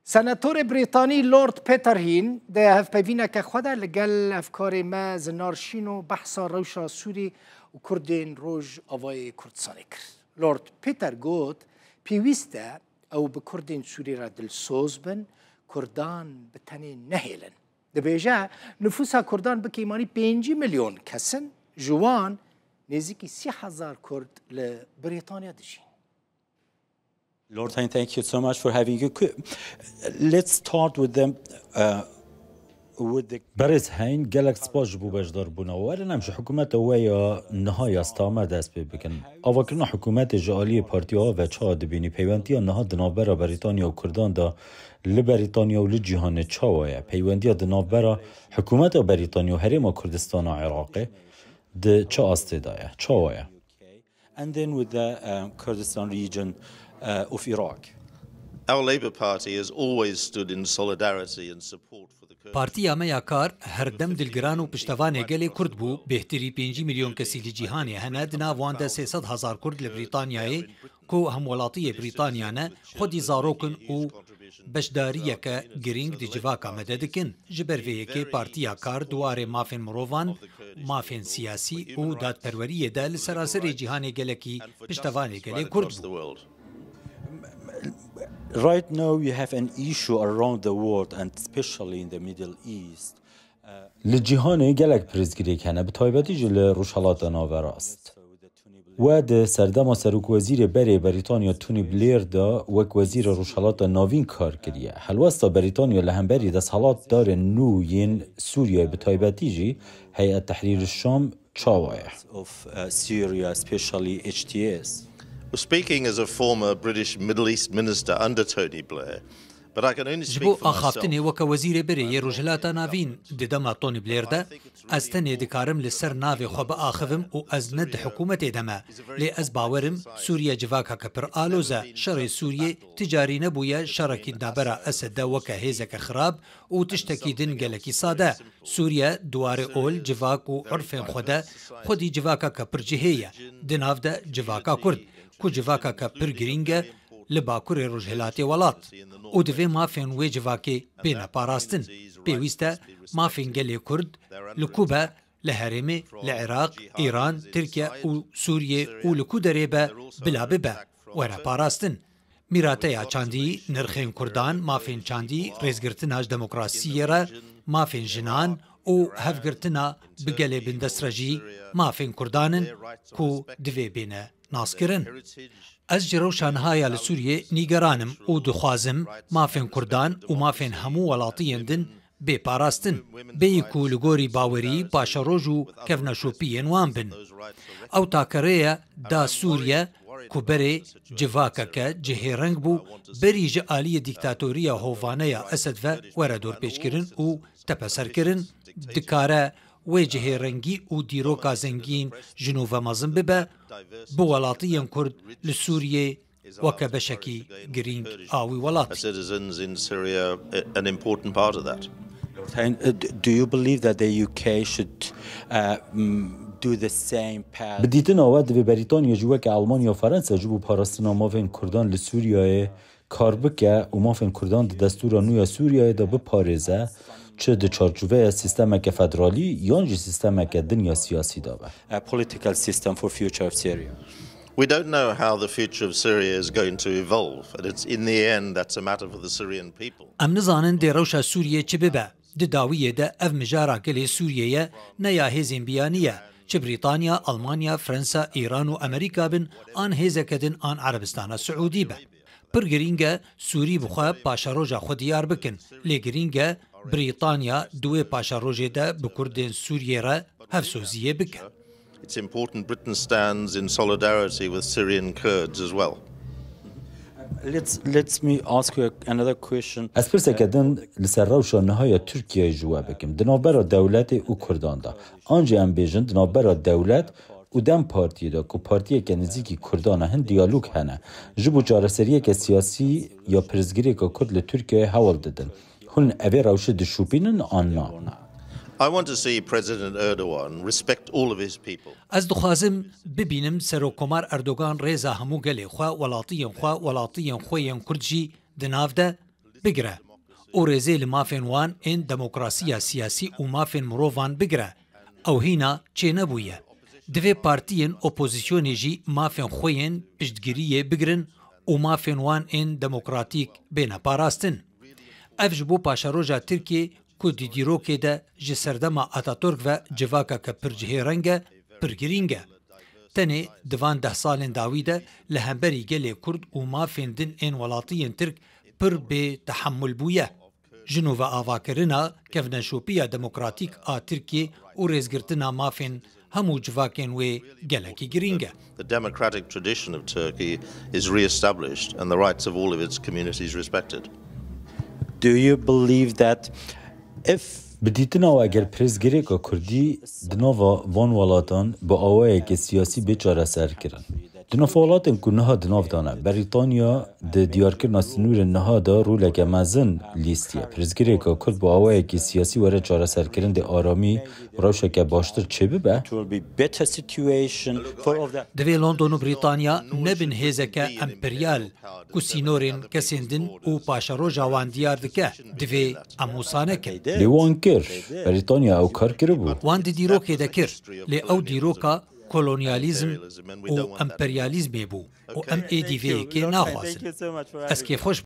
سناتور بريطاني لورد بيتر هين ده هف بيفينا كخدا لقال أفكار ما زنارشينو بحثا روشا سوري وكردين روج أفاي كردستانيك. لورد بيتر قوت بيويستا أو بكردين سوري راد السوزبن كردان بتاني نهيلن. دبيجا نفوسها كردان بكيماني 5 مليون كسن جوان نزيكي 6,000 كرد لبريطانيا دجين. Lord Hein, thank you so much for having you. Let's start with them. برز هين جالك سباج بو بجدار بونا ولا نمشي حكومات ويا نهاية استعمار دست بكن. أفكرنا حكومات جالية بارتيها وشاد بيني بيونديا نهاد دنابرا بريطانيا وكردان دا لبريطانيا ولجهان تشاوية. بيونديا دنابرا حكومات بريطانيا وهرم كردستان وعراقي د تشا استداية تشاوية. And then with the Kurdistan region of Iraq. Our Labour Party has always stood in solidarity and support for the Kurds. پارتیا میا کار هردم دلگران و پشتوانه گلی کرد بو بهتری 5 میلیون کسی لجیهانی هند ناوانده 300,000 کرد لبریتانیای کو همولاتی بریتانیانه خودی زاروکن و بشداریه که گرینگ دی جواکا مددکن جبرویه که پارتیا کار دواره مافین مروان مافین سیاسی و دادپروریه ده لسراسر جیهانی گلکی پشتوانه گلی کرد بو. Right now you have an issue around the world and especially in the Middle East. لجهان جالك برزگیری کنه به تایبتی جل روشالات ناوراست. و ده سردما سروک وزیر بریتانیا تونی بلیر دا وک وزیر روشالات ناوین کار کریه. حلوستا بریتانیا لهمبری دست حالات دار نوین سوریای به تایبتی جی هیئت تحریر الشام چاوایه. Of Syria, especially HTS. Well, speaking as a former British Middle East minister under Tony Blair, but I can only speak جبو for myself. آخافتنی وک وزیر بری روجلاتا ناوین ددما تونی بلیر ده از تنی دکارم لسر ناوی خوب آخوم و از ند حکومت دما لی از باورم سوریا جواکا کپر آلوزا شر سوریه تجاری نبویا شرکی دابرا اسد وک هیزک خراب و تشتکی دن گلکی ساده سوریا دوار اول جواک و عرف خدا خودی جواکا کپر جهیه دناف ده جواکا کرد کو جواکا کپر گرینگه لباکور روجهلاتی ولات او دوی مافین وی جواکی بینا پاراستن پیوسته مافین گلی کرد لکوبه لهرمه لعراق ایران ترکیه و سوریه و لکو دریبه بلا ببه ورا پاراستن میراته یا چاندی نرخین کردان مافین چاندی ریزگرتناج دموکراسی را مافین جنان او هفگرتنا بگلی بندسترجی مافین کردانن کو دوی بینه ناسکرن از جروشانهایا لسوریه نیگرانم او دخوازم مافین کردان و مافین همو ولاتیان دن بی پاراستن بی کولگوری باوری پاشاروجو کفنشوپیین وان بن او تاکره دا سوریه کوبره جواکا که جهه رنگ بو بری جعالی دیکتاتوریا هووانه اسد و وردور پیش کرن و تپسر کرن دکاره و جهه رنگی و دیروکا زنگین جنوب مازن ببه بوالاتیان کرد لسوریه وکه بشکی گرینگ آوی ولات. Citizens in Syria, an important part of that. Do you believe that the UK should do the same path? بدیتن آود به بریتانیا جوه که آلمانیا و فرانسه جبو پاراستنا مافین کردان لسوریای کار بکه و مافین کردان دستور نویا سوریای دا بپارزه چه د چارچوبه سیستم که فدرالی یا انجی سیستم که دنیا سیاسی دابه. A political system for future of Syria. We don't know how the future of Syria is going to evolve, and it's in the end that's a matter for the Syrian people. ام نزانن دی روشا سوریه چه ببه د داویه ده اف مجارا گلی سوریه نیا هیزین بیانیه چه بریتانیا، آلمانیا، فرانسا، ایران و امریکا بن آن هیزکدن آن عربستان سعودی به. پر گرینگه سوری بخواه پاشاروجا خود یار بکن لی گرینگه بریتانیا دوی پاشاروجه ده بکردین سوریه را هفسوزیه بکن. It's important Britain stands in solidarity with Syrian Kurds as well. Let me ask you another question. از پرسه کدن لسر روشا نهای ترکیه جوه بکم دنابرا دولت او کردان دا آنجا هم بیجن دنابرا دولت او دم پارتی دا که پارتیه که نزیکی کردان هن دیالوگ هنه جبو جارسریه که سیاسی یا پرزگیری که کرد لترکیه حوال دادن هن اوه روشه دشوپینن آن نا. I want to see President Erdogan respect all of his people. از دخوازم ببینم سروکمار اردوغان ریزا همو گلی خواه ولاتیان خواه ولاتیان خویان کردجی دناف ده بگرە و ڕێزێ لە مافێن وان ئین دەموکراسیە سیاسی و مافێن مرۆڤان بگرە ئەو هینا چێ نەبوویە divê partiyên opozîsyonê jî mafên xwe yên piştgiriyê bigirin û mafên wan ên demokratîk bêne parastin. Ev ji bo paşaroja Tirkiye ku di dîrokê de ji serdema Atatürk ve civakeke pir cihêreng e, pir girîng e. Tenê di van 10 salên dawî de li hemberî gelê Kurd û mafên din ên welatiyên Tirk pir bê tehemmül bûye. Jin ve avakirina kevneşopiya demokratîk a Tirkiye û rêzgirtina mafên hemû civakên wê gelekî girîng e. The democratic tradition of Turkey is re-established and the rights of all of its communities respected. Do you believe that if بدیتنا و اگر پرزگریکا کردی دناوا وان ولاتان با آوائه که سیاسی بیچاره سر کرن. دناف ولاتن که نها دناف دانه بریتانیا ده دیارکرنا سنور نها دا رولک مزن لیستیه. پرزگریکا کرد با آوائه که سیاسی وره چاره سر کرن ده آرامی روشه که باشتر چه ببه؟ دوی لندن و بریتانیا نبن هزکه امپریال که سینورین کسیندن و پاشارو جوان دیار دکه دوی اموسانه که. لیوان کر بریتانیا او کار کرده بود. وان دی دیروکه ده کر لی او دیروکا kolonyalizm û emperyalizmê bû û em ê dîveyekê naxwazin. Ez kêfxweş